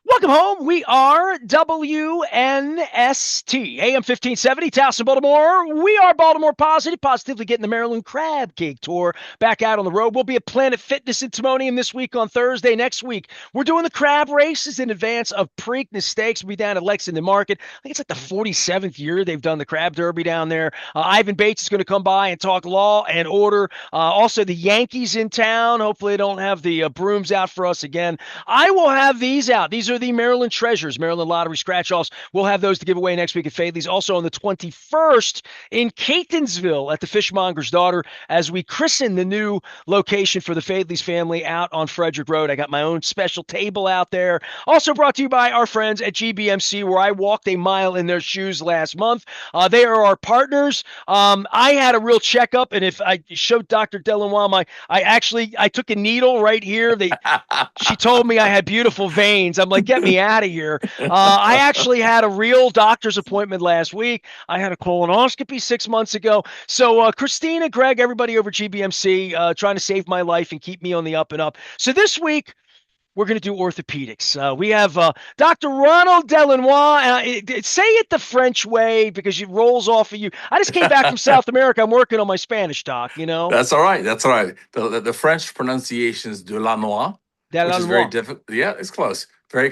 Welcome home. We are WNST, AM 1570, Towson, Baltimore. We are Baltimore Positive, positively getting the Maryland Crab Cake Tour back out on the road. We'll be at Planet Fitness in Timonium this week on Thursday. Next week, we're doing the crab races in advance of Preakness Stakes. We'll be down at Lexington Market. I think it's like the 47th year they've done the Crab Derby down there. Ivan Bates is going to come by and talk law and order. Also, the Yankees in town. Hopefully, they don't have the brooms out for us again. I will have these out. These are the Maryland Treasures, Maryland Lottery scratch-offs. We'll have those to give away next week at Fadley's. Also on the 21st in Catonsville at the Fishmonger's Daughter as we christen the new location for the Fadley's family out on Frederick Road. I got my own special table out there. Also brought to you by our friends at GBMC, where I walked a mile in their shoes last month. They are our partners. I had a real checkup, and if I showed Dr. Delanois I took a needle right here. She told me I had beautiful veins. I'm like, get me out of here. I actually had a real doctor's appointment last week. I had a colonoscopy 6 months ago. So Christina, Greg, everybody over GBMC trying to save my life and keep me on the up and up. So this week, we're going to do orthopedics. We have Dr. Ronald Delanois. Say it the French way because it rolls off of you. I just came back from South America. I'm working on my Spanish, Doc, you know? That's all right. That's all right. The French pronunciation is Delanois, which is very Delanois. difficult. Yeah, it's close. Very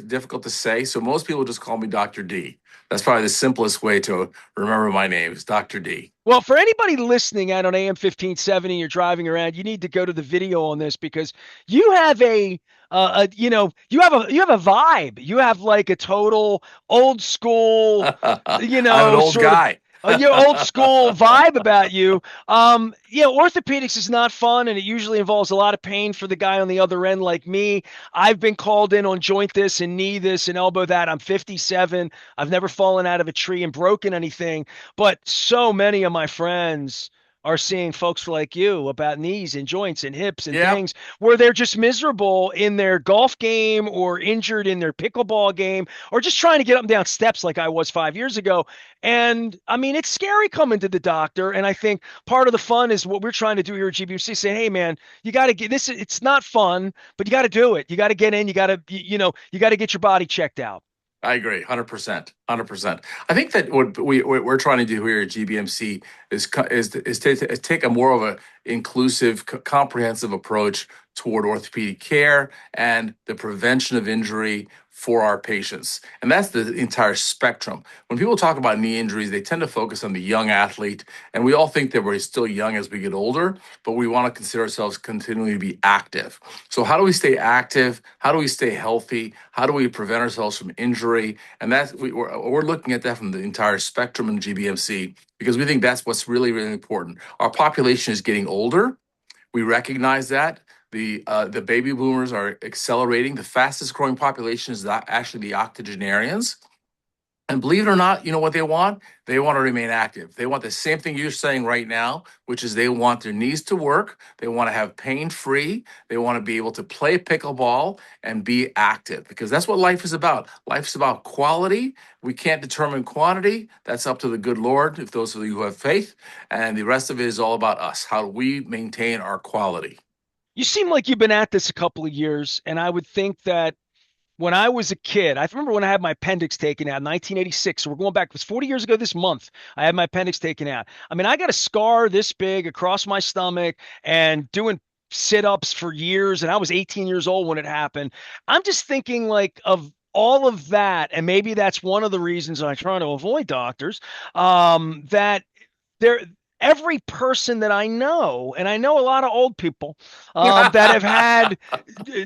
difficult to say. So most people just call me Dr. D. That's probably the simplest way to remember my name is Dr. D. Well, for anybody listening out on AM 1570, you're driving around, you need to go to the video on this because you have you have a vibe. You have like a total old school, I'm an old sort of guy. your old school vibe about you. Orthopedics is not fun, and it usually involves a lot of pain for the guy on the other end, like me. I've been called in on joint this and knee this and elbow that. I'm 57. I've never fallen out of a tree and broken anything, but so many of my friends are seeing folks like you about knees and joints and hips and Yeah, things where they're just miserable in their golf game or injured in their pickleball game or just trying to get up and down steps like I was 5 years ago. And I mean, it's scary coming to the doctor. And I think part of the fun is what we're trying to do here at GBMC, saying, hey, man, you got to get this. It's not fun, but you got to do it. You got to get in. You got to, you got to get your body checked out. I agree, 100%, 100%. I think that what we're trying to do here at GBMC is take a more of a inclusive, comprehensive approach toward orthopedic care and the prevention of injury for our patients. And that's the entire spectrum. When people talk about knee injuries, they tend to focus on the young athlete, and we all think that we're still young as we get older, but we want to consider ourselves continuing to be active. So how do we stay active? How do we stay healthy? How do we prevent ourselves from injury? And we're looking at that from the entire spectrum in GBMC because we think that's what's really, really important. Our population is getting older. We recognize that. The baby boomers are accelerating. The fastest growing population is actually the octogenarians. And believe it or not, you know what they want? They want to remain active. They want the same thing you're saying right now, which is they want their knees to work. They want to have pain free. They want to be able to play pickleball and be active because that's what life is about. Life's about quality. We can't determine quantity. That's up to the good Lord, if those of you who have faith. And the rest of it is all about us. How do we maintain our quality? You seem like you've been at this a couple of years, and I would think that when I was a kid, I remember when I had my appendix taken out in 1986. So we're going back, it was 40 years ago this month. I had my appendix taken out. I mean, I got a scar this big across my stomach and doing sit-ups for years, and I was 18 years old when it happened. I'm just thinking like of all of that, and maybe that's one of the reasons I'm trying to avoid doctors, that there every person that I know, and I know a lot of old people that have had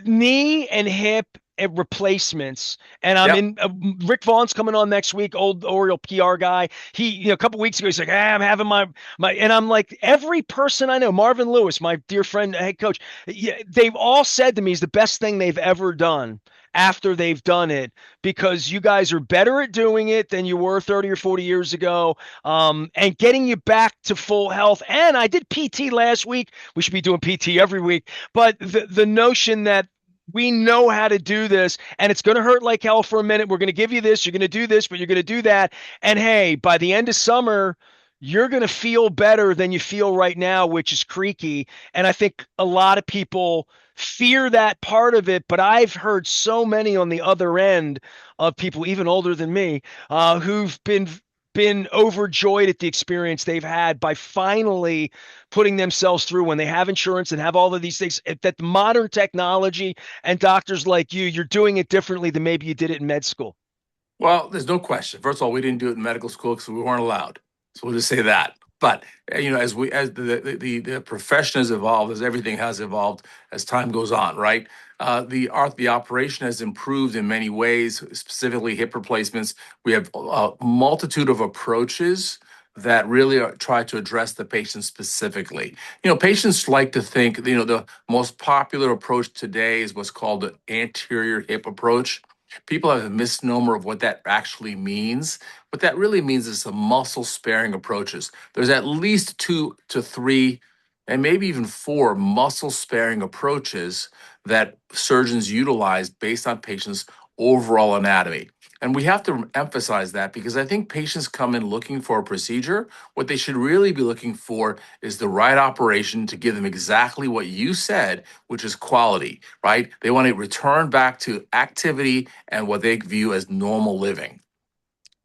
knee and hip replacements. And I'm Yep. in Rick Vaughn's coming on next week, old Oriole PR guy. He, a couple weeks ago, he's like, I'm having and I'm like, every person I know, Marvin Lewis, my dear friend, head coach, yeah, they've all said to me is the best thing they've ever done after they've done it because you guys are better at doing it than you were 30 or 40 years ago, and getting you back to full health. And I did PT last week. We should be doing PT every week. But the notion that we know how to do this and it's going to hurt like hell for a minute. We're going to give you this. You're going to do this, but you're going to do that. And hey, by the end of summer, you're going to feel better than you feel right now, which is creaky. And I think a lot of people fear that part of it, but I've heard so many on the other end of people even older than me who've been overjoyed at the experience they've had by finally putting themselves through when they have insurance and have all of these things that modern technology and doctors like you're doing it differently than maybe you did it in med school. Well, there's no question. First of all, we didn't do it in medical school because we weren't allowed. So we'll just say that. But as the profession has evolved, as everything has evolved as time goes on, right? The operation has improved in many ways, specifically hip replacements. We have a multitude of approaches that really try to address the patient specifically. Patients like to think, the most popular approach today is what's called the anterior hip approach. People have a misnomer of what that actually means. What that really means is some muscle sparing approaches. There's at least 2 to 3, and maybe even 4 muscle sparing approaches that surgeons utilize based on patients' overall anatomy. And we have to emphasize that because I think patients come in looking for a procedure. What they should really be looking for is the right operation to give them exactly what you said, which is quality, right? They want to return back to activity and what they view as normal living.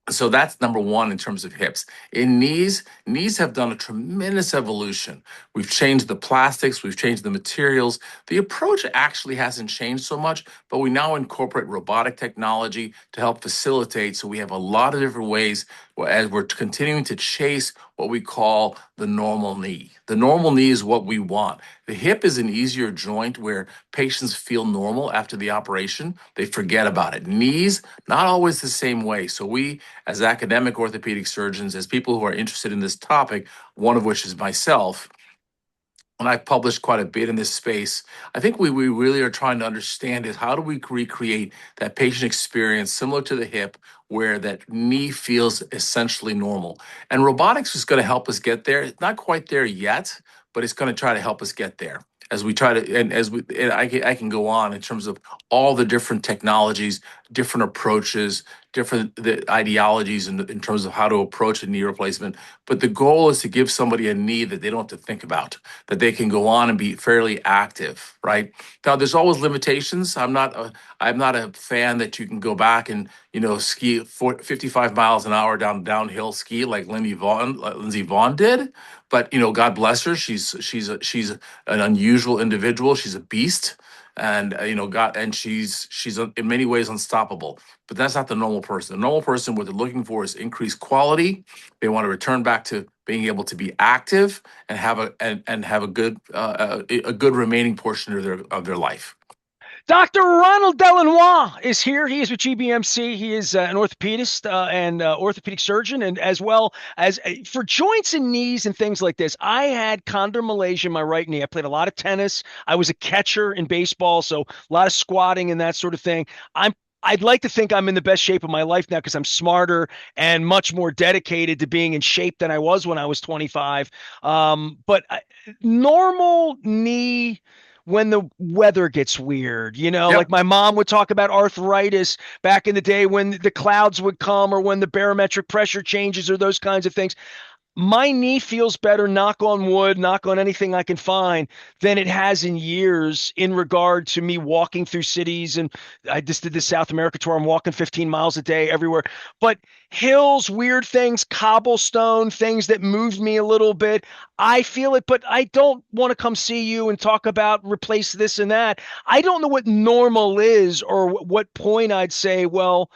So that's number one in terms of hips. In knees have done a tremendous evolution. We've changed the plastics, we've changed the materials. The approach actually hasn't changed so much, but we now incorporate robotic technology to help facilitate. So we have a lot of different ways as we're continuing to chase what we call the normal knee. The normal knee is what we want. The hip is an easier joint where patients feel normal after the operation. They forget about it. Knees, not always the same way. So we, as academic orthopedic surgeons, as people who are interested in this topic, one of which is myself, and I've published quite a bit in this space. I think we really are trying to understand is how do we recreate that patient experience similar to the hip where that knee feels essentially normal. And robotics is going to help us get there. It's not quite there yet, but it's going to try to help us get there as we try to, and I can go on in terms of all the different technologies, different approaches, different ideologies in terms of how to approach a knee replacement. But the goal is to give somebody a knee that they don't have to think about, that they can go on and be fairly active, right? Now, there's always limitations. I'm not a fan that you can go back and ski 55 miles an hour downhill ski like Lindsey Vaughn did. But God bless her. She's an unusual individual. She's a beast, and God, and she's in many ways unstoppable. But that's not the normal person. The normal person, what they're looking for is increased quality. They want to return back to being able to be active and have a good remaining portion of their life. Dr. Ronald Delanois is here. He is with GBMC. He is an orthopedist and orthopedic surgeon, and as well as for joints and knees and things like this. I had chondromalacia in my right knee. I played a lot of tennis. I was a catcher in baseball, so a lot of squatting and that sort of thing. I'd like to think I'm in the best shape of my life now because I'm smarter and much more dedicated to being in shape than I was when I was 25. But normal knee when the weather gets weird, like Yep. my mom would talk about arthritis back in the day when the clouds would come or when the barometric pressure changes or those kinds of things. My knee feels better, knock on wood, knock on anything I can find, than it has in years in regard to me walking through cities. And I just did this South America tour. I'm walking 15 miles a day everywhere. But hills, weird things, cobblestone, things that move me a little bit. I feel it, but I don't want to come see you and talk about replace this and that. I don't know what normal is or what point I'd say, well,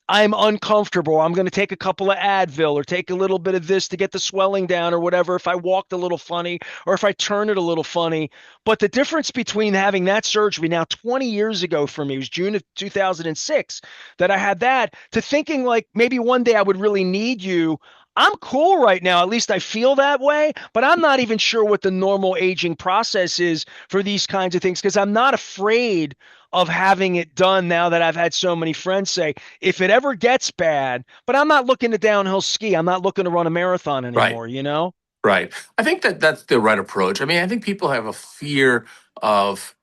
I'm uncomfortable. I'm going to take a couple of Advil or take a little bit of this to get the swelling down or whatever. If I walked a little funny or if I turn it a little funny. But the difference between having that surgery now 20 years ago for me, it was June of 2006 that I had that, to thinking like maybe one day I would really need you. I'm cool right now. At least I feel that way, but I'm not even sure what the normal aging process is for these kinds of things because I'm not afraid of having it done now that I've had so many friends say, if it ever gets bad, but I'm not looking to downhill ski. I'm not looking to run a marathon Right. anymore. Right. I think that that's the right approach. I mean, I think people have a fear of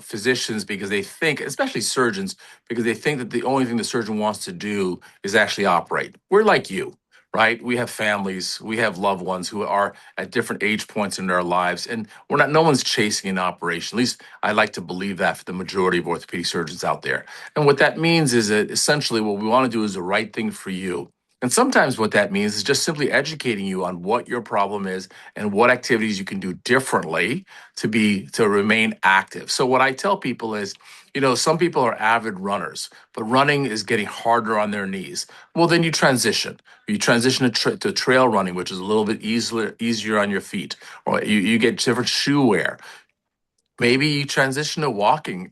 physicians because they think, especially surgeons, because they think that the only thing the surgeon wants to do is actually operate. We're like you. right? We have families, we have loved ones who are at different age points in their lives, and we're not. No one's chasing an operation. At least I like to believe that for the majority of orthopedic surgeons out there. And what that means is that essentially what we want to do is the right thing for you. And sometimes what that means is just simply educating you on what your problem is and what activities you can do differently to remain active. So what I tell people is, some people are avid runners, but running is getting harder on their knees. Well, then you transition. You transition to trail running, which is a little bit easier on your feet, or you get different shoe wear. Maybe you transition to walking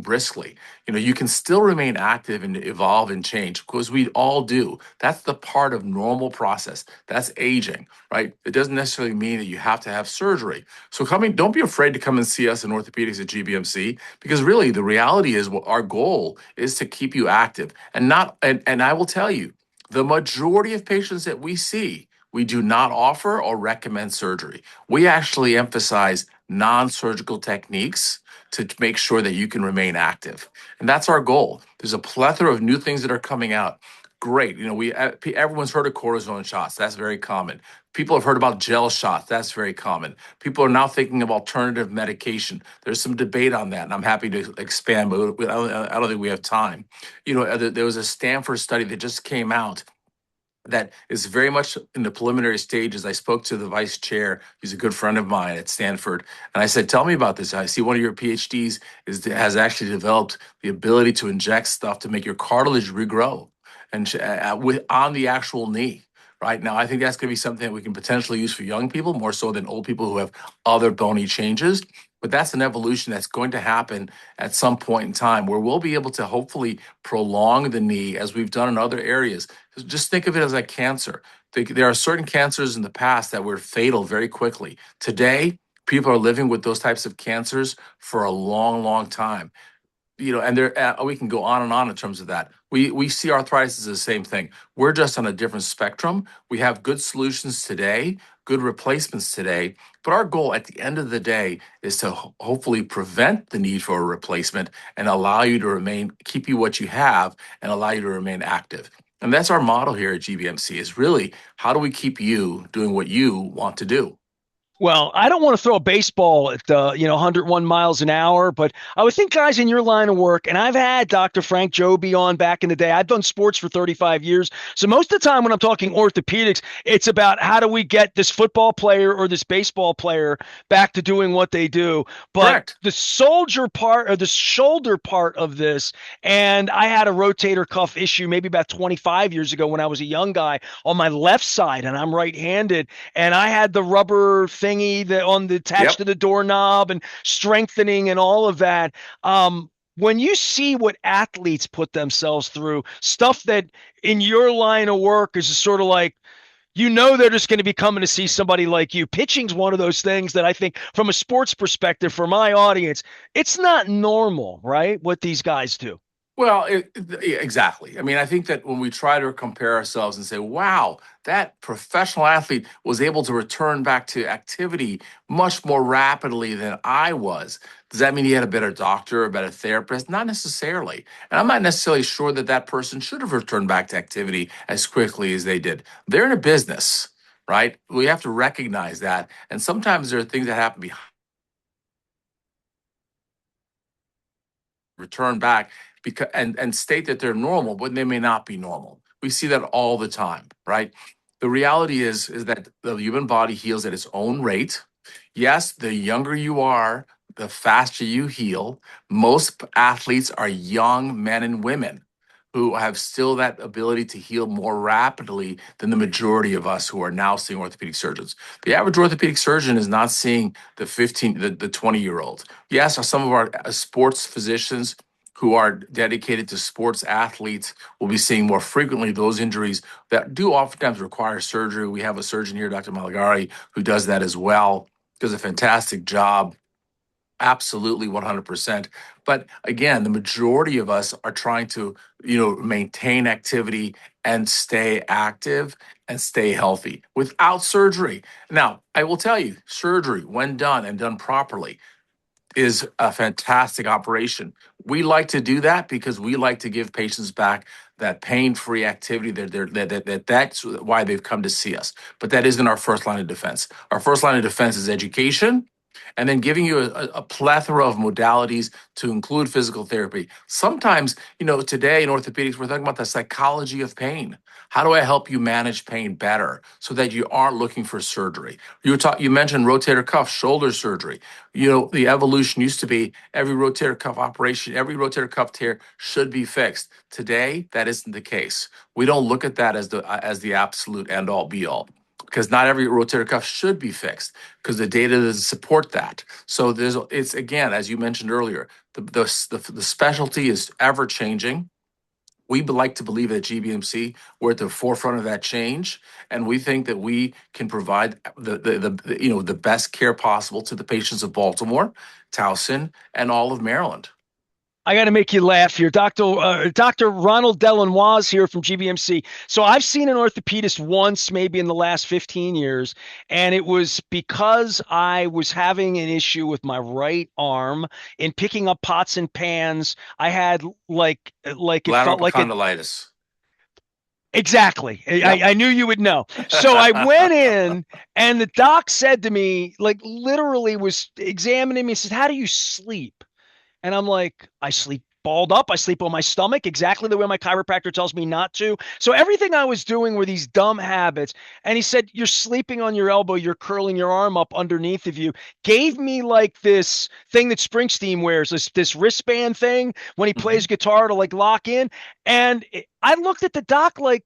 briskly. You can still remain active and evolve and change because we all do. That's the part of normal process. That's aging, right? It doesn't necessarily mean that you have to have surgery. So don't be afraid to come and see us in orthopedics at GBMC, because really the reality is what our goal is to keep you active and I will tell you, the majority of patients that we see, we do not offer or recommend surgery. We actually emphasize non-surgical techniques to make sure that you can remain active. And that's our goal. There's a plethora of new things that are coming out. Great. Everyone's heard of cortisone shots. That's very common. People have heard about gel shots. That's very common. People are now thinking of alternative medication. There's some debate on that, and I'm happy to expand, but I don't think we have time. There was a Stanford study that just came out that is very much in the preliminary stages. I spoke to the vice chair. He's a good friend of mine at Stanford. And I said, tell me about this. I see one of your PhDs has actually developed the ability to inject stuff to make your cartilage regrow and on the actual knee. Right now, I think that's going to be something that we can potentially use for young people more so than old people who have other bony changes. But that's an evolution that's going to happen at some point in time where we'll be able to hopefully prolong the knee as we've done in other areas. Just think of it as a cancer. There are certain cancers in the past that were fatal very quickly. Today, people are living with those types of cancers for a long, long time. And we can go on and on in terms of that. We see arthritis as the same thing. We're just on a different spectrum. We have good solutions today, good replacements today, but our goal at the end of the day is to hopefully prevent the need for a replacement and allow you to keep you what you have and allow you to remain active. And that's our model here at GBMC, is really how do we keep you doing what you want to do? Well, I don't want to throw a baseball at 101 miles an hour, but I would think guys in your line of work, and I've had Dr. Frank Joby on back in the day. I've done sports for 35 years. So most of the time when I'm talking orthopedics, it's about how do we get this football player or this baseball player back to doing what they do. But Correct. the soldier part or the shoulder part of this, and I had a rotator cuff issue maybe about 25 years ago when I was a young guy on my left side, and I'm right-handed, and I had the rubber thingy that on the attached to Yep. the doorknob and strengthening and all of that. When you see what athletes put themselves through, stuff that in your line of work is sort of like, they're just going to be coming to see somebody like you. Pitching's one of those things that I think, from a sports perspective, for my audience, it's not normal, right? What these guys do. Well, exactly. I mean, I think that when we try to compare ourselves and say, wow, that professional athlete was able to return back to activity much more rapidly than I was, does that mean he had a better doctor, a better therapist? Not necessarily. And I'm not necessarily sure that that person should have returned back to activity as quickly as they did. They're in a business, right? We have to recognize that. And sometimes there are things that happen behind. Return back because and state that they're normal, but they may not be normal. We see that all the time, right? The reality is that the human body heals at its own rate. Yes, the younger you are, the faster you heal. Most athletes are young men and women who have still that ability to heal more rapidly than the majority of us who are now seeing orthopedic surgeons. The average orthopedic surgeon is not seeing the 20-year-old. Yes, some of our sports physicians who are dedicated to sports athletes will be seeing more frequently those injuries that do oftentimes require surgery. We have a surgeon here, Dr. Malagari, who does that as well, does a fantastic job. Absolutely 100%. But again, the majority of us are trying to, maintain activity and stay active and stay healthy without surgery. Now, I will tell you, surgery, when done and done properly, is a fantastic operation. We like to do that because we like to give patients back that pain-free activity. That's why they've come to see us. But that isn't our first line of defense. Our first line of defense is education, and then giving you a plethora of modalities to include physical therapy. Sometimes, today in orthopedics, we're talking about the psychology of pain. How do I help you manage pain better so that you aren't looking for surgery? You mentioned rotator cuff shoulder surgery. The evolution used to be every rotator cuff operation, every rotator cuff tear should be fixed. Today, that isn't the case. We don't look at that as the absolute end all be all, because not every rotator cuff should be fixed because the data doesn't support that. So it's again, as you mentioned earlier, the specialty is ever changing. We like to believe at GBMC we're at the forefront of that change, and we think that we can provide the best care possible to the patients of Baltimore, Towson, and all of Maryland. I got to make you laugh here. Dr. Ronald Delanois here from GBMC. So I've seen an orthopedist once, maybe in the last 15 years, and it was because I was having an issue with my right arm in picking up pots and pans. I had it Lateral felt like a condylitis. exactly. Yep. I knew you would know. So I went in and the doc said to me, like literally was examining me, said, "How do you sleep?" And I'm like, I sleep balled up. I sleep on my stomach exactly the way my chiropractor tells me not to. So everything I was doing were these dumb habits. And he said, "You're sleeping on your elbow. You're curling your arm up underneath of you." Gave me like this thing that Springsteen wears, this wristband thing when he plays guitar to like lock in. And I looked at the doc like,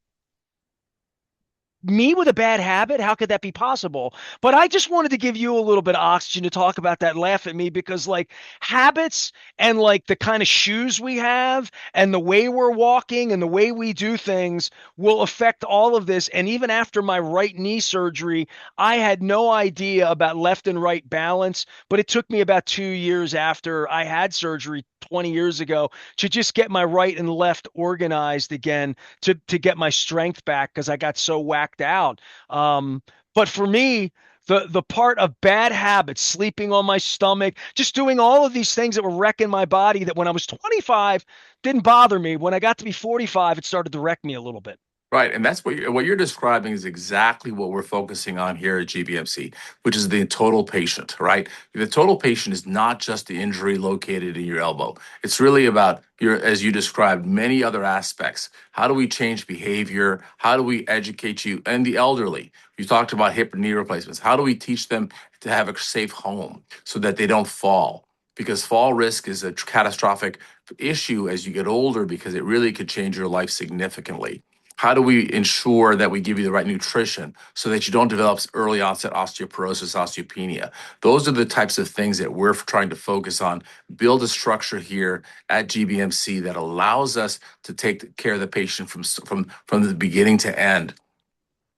me with a bad habit? How could that be possible? But I just wanted to give you a little bit of oxygen to talk about that, laugh at me, because like habits and like the kind of shoes we have and the way we're walking and the way we do things will affect all of this. And even after my right knee surgery, I had no idea about left and right balance, but it took me about 2 years after I had surgery 20 years ago to just get my right and left organized again to get my strength back because I got so whacked out. But for me, the part of bad habits, sleeping on my stomach, just doing all of these things that were wrecking my body that when I was 25 didn't bother me. When I got to be 45, it started to wreck me a little bit. Right, and that's what you're describing is exactly what we're focusing on here at GBMC, which is the total patient, right? The total patient is not just the injury located in your elbow. It's really about as you described, many other aspects. How do we change behavior? How do we educate you and the elderly? You talked about hip and knee replacements. How do we teach them to have a safe home so that they don't fall? Because fall risk is a catastrophic issue as you get older because it really could change your life significantly. How do we ensure that we give you the right nutrition so that you don't develop early onset osteoporosis, osteopenia? Those are the types of things that we're trying to focus on, build a structure here at GBMC that allows us to take care of the patient from the beginning to end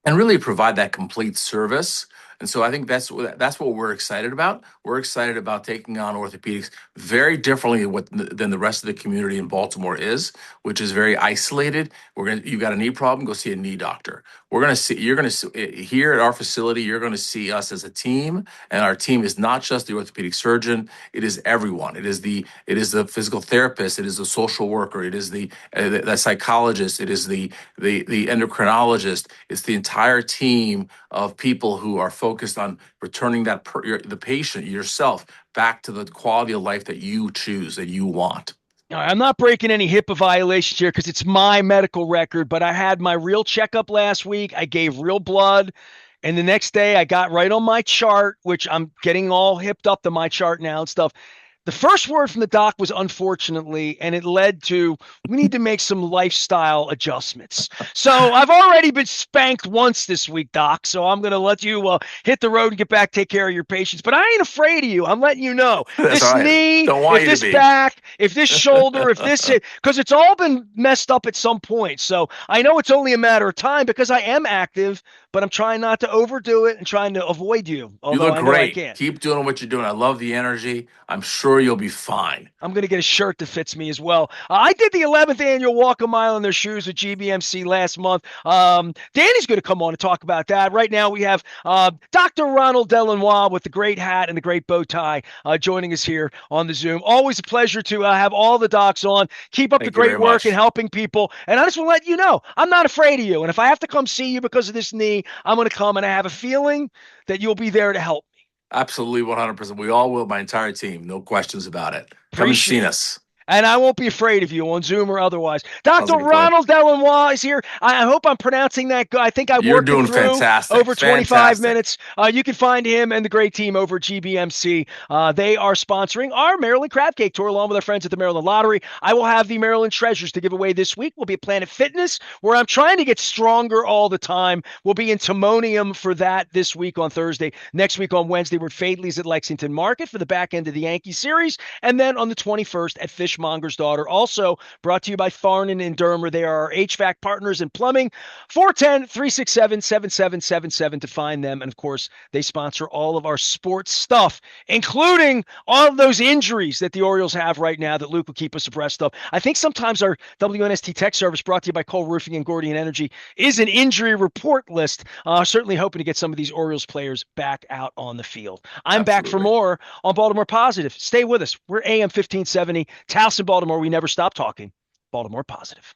and really provide that complete service. And so I think that's what we're excited about. We're excited about taking on orthopedics very differently than the rest of the community in Baltimore is, which is very isolated. You got a knee problem, go see a knee doctor. You're gonna see here at our facility. You're going to see us as a team, and our team is not just the orthopedic surgeon. It is everyone. It is the physical therapist. It is the social worker. It is the psychologist. It is the endocrinologist. It's the entire team of people who are focused on returning the patient yourself back to the quality of life that you choose, that you want. I'm not breaking any HIPAA violations here because it's my medical record, but I had my real checkup last week. I gave real blood. And the next day I got right on my chart, which I'm getting all hipped up to my chart now and stuff. The first word from the doc was unfortunately, and it led to we need to make some lifestyle adjustments. So I've already been spanked once this week, doc. So I'm going to let you hit the road and get back, take care of your patients. But I ain't afraid of you. I'm letting you know. That's This all right. knee, Don't want if you this to be. back, if this shoulder, if this, because it's all been messed up at some point. So I know it's only a matter of time because I am active, but I'm trying not to overdo it and trying to avoid you, You although look I know I great. can't. Keep doing what you're doing. I love the energy. I'm sure you'll be fine. I'm going to get a shirt that fits me as well. I did the 11th annual Walk a Mile in Their Shoes with GBMC last month. Danny's going to come on and talk about that. Right now, we have Dr. Ronald Delanois with the great hat and the great bow tie joining us here on the Zoom. Always a pleasure to have all the docs on. Keep up the Thank you great very work and much. helping people. And I just want to let you know, I'm not afraid of you. And if I have to come see you because of this knee, I'm going to come, and I have a feeling that you'll be there to help. Absolutely 100%. We all will, my entire team. No questions about it. Come and see Appreciate it. us. And I won't be afraid of you on Zoom or otherwise. Sounds Dr. like a plan. Ronald Delanois is here. I hope I'm pronouncing that good. I think I You're worked it doing through fantastic. over 25 Fantastic. minutes. You can find him and the great team over at GBMC. They are sponsoring our Maryland Crab Cake Tour along with our friends at the Maryland Lottery. I will have the Maryland Treasures to give away this week. We'll be at Planet Fitness, where I'm trying to get stronger all the time. We'll be in Timonium for that this week on Thursday. Next week on Wednesday, we're at Fadley's at Lexington Market for the back end of the Yankee series. And then on the 21st at Fishmonger's Daughter. Also brought to you by Farnan and Dermer. They are our HVAC partners in plumbing. 410-367-7777 to find them. And of course, they sponsor all of our sports stuff, including all of those injuries that the Orioles have right now that Luke will keep us abreast of. I think sometimes our WNST tech service, brought to you by Cole Roofing and Gordian Energy, is an injury report list. Certainly hoping to get some of these Orioles players back out on the field. I'm back for Absolutely. more on Baltimore Positive. Stay with us. We're AM 1570, Towson, Baltimore. We never stop talking Baltimore Positive.